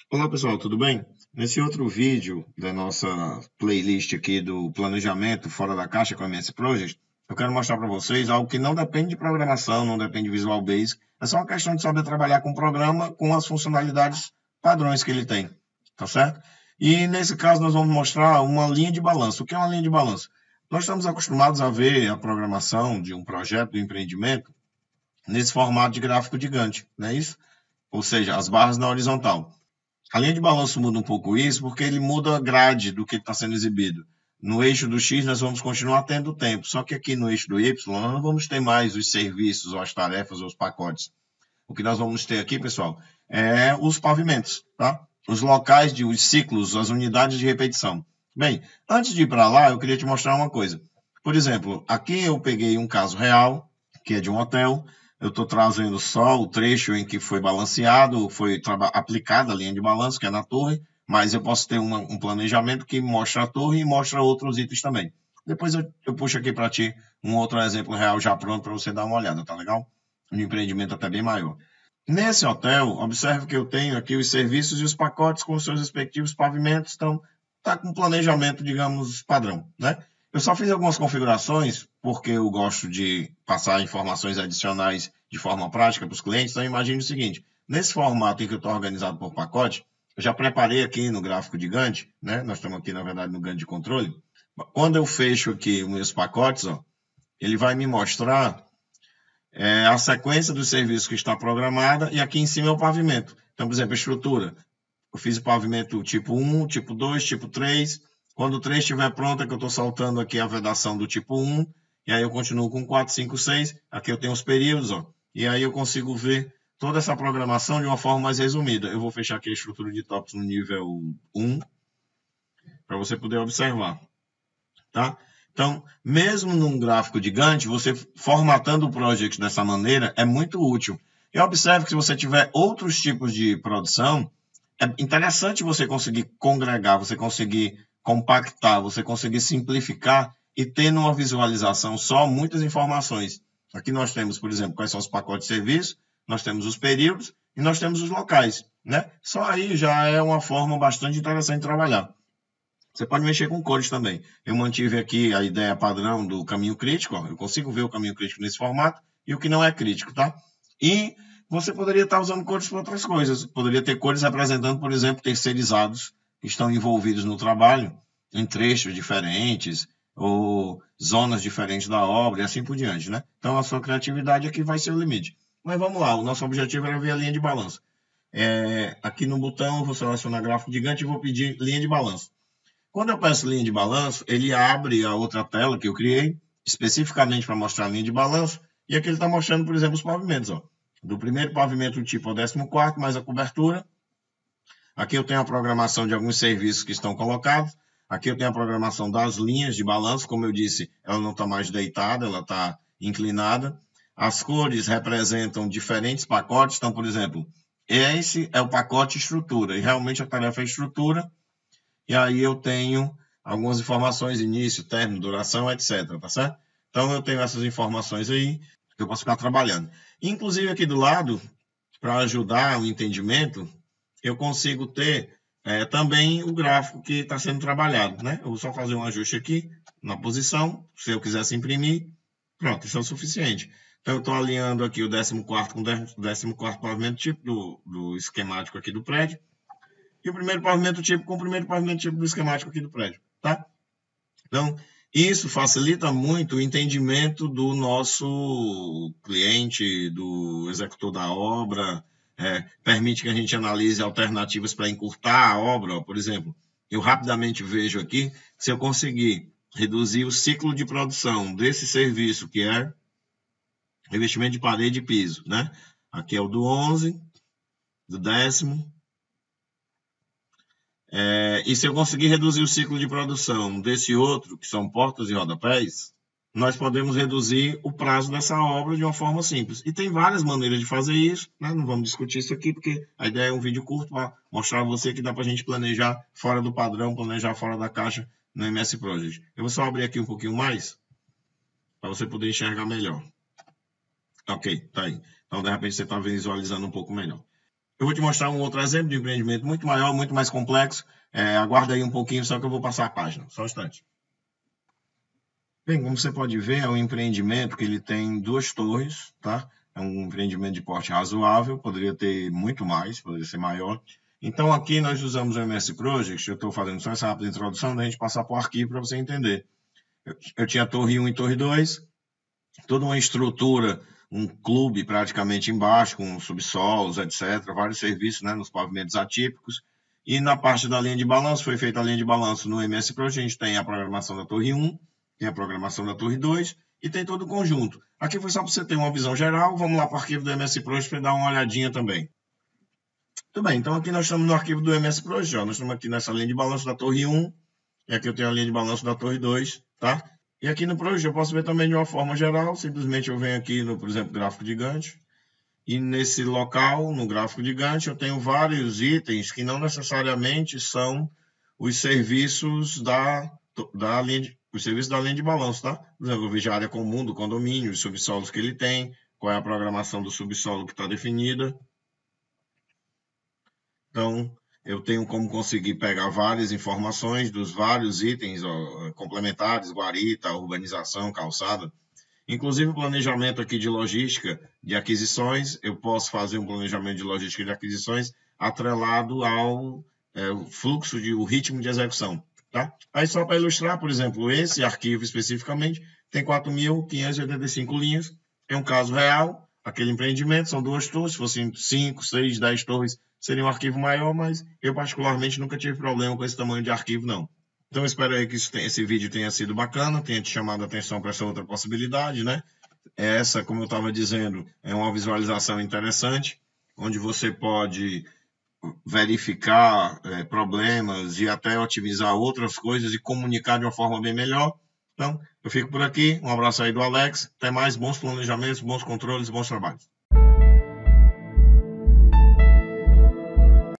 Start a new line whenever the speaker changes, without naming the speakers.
Olá pessoal, tudo bem? Nesse outro vídeo da nossa playlist aqui do planejamento fora da caixa com a MS Project, eu quero mostrar para vocês algo que não depende de programação, não depende de Visual Basic, é só uma questão de saber trabalhar com o programa com as funcionalidades padrões que ele tem, tá certo? E nesse caso nós vamos mostrar uma linha de balanço. O que é uma linha de balanço? Nós estamos acostumados a ver a programação de um projeto, de empreendimento, nesse formato de gráfico de Gantt, não é isso? Ou seja, as barras na horizontal. A linha de balanço muda um pouco isso, porque ele muda a grade do que está sendo exibido. No eixo do X, nós vamos continuar tendo tempo, só que aqui no eixo do Y, nós não vamos ter mais os serviços, ou as tarefas, ou os pacotes. O que nós vamos ter aqui, pessoal, é os pavimentos, tá? Os locais os ciclos, as unidades de repetição. Bem, antes de ir para lá, eu queria te mostrar uma coisa. Por exemplo, aqui eu peguei um caso real, que é de um hotel. Eu estou trazendo só o trecho em que foi balanceado, foi aplicada a linha de balanço, que é na torre, mas eu posso ter um planejamento que mostra a torre e mostra outros itens também. Depois eu puxo aqui para ti um outro exemplo real já pronto para você dar uma olhada, tá legal? Um empreendimento até bem maior. Nesse hotel, observe que eu tenho aqui os serviços e os pacotes com os seus respectivos pavimentos, então está com um planejamento, digamos, padrão, né? Eu só fiz algumas configurações porque eu gosto de passar informações adicionais de forma prática para os clientes, então imagine o seguinte, nesse formato em que eu estou organizado por pacote, eu já preparei aqui no gráfico de Gantt, né? Nós estamos aqui, na verdade, no Gantt de controle. Quando eu fecho aqui os meus pacotes, ó, ele vai me mostrar a sequência dos serviços que está programada e aqui em cima é o pavimento. Então, por exemplo, a estrutura. Eu fiz o pavimento tipo 1, tipo 2, tipo 3. Quando o 3 estiver pronto, é que eu estou saltando aqui a vedação do tipo 1. E aí eu continuo com 4, 5, 6. Aqui eu tenho os períodos, ó. E aí eu consigo ver toda essa programação de uma forma mais resumida. Eu vou fechar aqui a estrutura de tópicos no nível 1, para você poder observar. Tá? Então, mesmo num gráfico de Gantt, você formatando o project dessa maneira é muito útil. E observe que se você tiver outros tipos de produção, é interessante você conseguir congregar, você conseguir compactar, você conseguir simplificar e ter numa visualização só muitas informações. Aqui nós temos, por exemplo, quais são os pacotes de serviço, nós temos os períodos e nós temos os locais. Né? Só aí já é uma forma bastante interessante de trabalhar. Você pode mexer com cores também. Eu mantive aqui a ideia padrão do caminho crítico, ó. Eu consigo ver o caminho crítico nesse formato e o que não é crítico, tá? E você poderia estar usando cores para outras coisas. Poderia ter cores representando, por exemplo, terceirizados que estão envolvidos no trabalho, em trechos diferentes, ou zonas diferentes da obra e assim por diante, né? Então a sua criatividade aqui vai ser o limite. Mas vamos lá, o nosso objetivo era ver a linha de balanço. Aqui no botão eu vou selecionar gráfico gigante e vou pedir linha de balanço. Quando eu peço linha de balanço, ele abre a outra tela que eu criei, especificamente para mostrar a linha de balanço, e aqui ele está mostrando, por exemplo, os pavimentos. Ó. Do primeiro pavimento tipo ao 14º, mais a cobertura. Aqui eu tenho a programação de alguns serviços que estão colocados. Aqui eu tenho a programação das linhas de balanço. Como eu disse, ela não está mais deitada, ela está inclinada. As cores representam diferentes pacotes. Então, por exemplo, esse é o pacote estrutura, e realmente a tarefa é estrutura. E aí eu tenho algumas informações, início, término, duração, etc, tá certo? Então eu tenho essas informações aí que eu posso ficar trabalhando. Inclusive aqui do lado, para ajudar o entendimento, eu consigo ter também o gráfico que está sendo trabalhado, né? Eu vou só fazer um ajuste aqui na posição, se eu quisesse imprimir, pronto, isso é o suficiente. Então eu estou alinhando aqui o 14º com o 14º pavimento tipo do esquemático aqui do prédio e o primeiro pavimento tipo com o primeiro pavimento tipo do esquemático aqui do prédio, tá? Então, isso facilita muito o entendimento do nosso cliente, do executor da obra, permite que a gente analise alternativas para encurtar a obra. Por exemplo, eu rapidamente vejo aqui, se eu conseguir reduzir o ciclo de produção desse serviço, que é revestimento de parede e piso, né? Aqui é o do 11, do 10º, e se eu conseguir reduzir o ciclo de produção desse outro, que são portas e rodapés, nós podemos reduzir o prazo dessa obra de uma forma simples. E tem várias maneiras de fazer isso, né? Não vamos discutir isso aqui, porque a ideia é um vídeo curto para mostrar a você que dá para a gente planejar fora do padrão, planejar fora da caixa no MS Project. Eu vou só abrir aqui um pouquinho mais, para você poder enxergar melhor. Ok, tá aí. Então, de repente, você está visualizando um pouco melhor. Eu vou te mostrar um outro exemplo de empreendimento muito maior, muito mais complexo. Aguarda aí um pouquinho, só que eu vou passar a página. Só um instante. Bem, como você pode ver, é um empreendimento que ele tem 2 torres, tá? É um empreendimento de porte razoável, poderia ter muito mais, poderia ser maior. Então, aqui nós usamos o MS Project, eu estou fazendo só essa rápida introdução, da gente passar para o arquivo para você entender. Eu tinha a torre 1 e torre 2, toda uma estrutura, um clube praticamente embaixo, com subsolos, etc., vários serviços, né, nos pavimentos atípicos. E na parte da linha de balanço, foi feita a linha de balanço no MS Project, a gente tem a programação da torre 1, tem a programação da torre 2 e tem todo o conjunto. Aqui foi só para você ter uma visão geral, vamos lá para o arquivo do MS Project para dar uma olhadinha também. Muito bem, então aqui nós estamos no arquivo do MS Project, ó. Nós estamos aqui nessa linha de balanço da torre 1, e aqui eu tenho a linha de balanço da torre 2, tá? E aqui no Project eu posso ver também de uma forma geral, simplesmente eu venho aqui no, por exemplo, gráfico de Gantt, e nesse local, no gráfico de Gantt, eu tenho vários itens que não necessariamente são os serviços da linha de balanço, tá? Por exemplo, eu vejo a área comum do condomínio, os subsolos que ele tem, qual é a programação do subsolo que está definida. Então, eu tenho como conseguir pegar várias informações dos vários itens complementares, guarita, urbanização, calçada. Inclusive o planejamento aqui de logística de aquisições, eu posso fazer um planejamento de logística de aquisições atrelado ao fluxo, o ritmo de execução. Tá? Aí só para ilustrar, por exemplo, esse arquivo especificamente tem 4.585 linhas, é um caso real, aquele empreendimento, são 2 torres, se fossem 5, 6, 10 torres, seria um arquivo maior, mas eu particularmente nunca tive problema com esse tamanho de arquivo, não. Então, espero aí que esse vídeo tenha sido bacana, tenha te chamado a atenção para essa outra possibilidade, né? Essa, como eu estava dizendo, é uma visualização interessante, onde você pode verificar problemas e até otimizar outras coisas e comunicar de uma forma bem melhor. Então, eu fico por aqui. Um abraço aí do Alex. Até mais. Bons planejamentos, bons controles, bons trabalhos.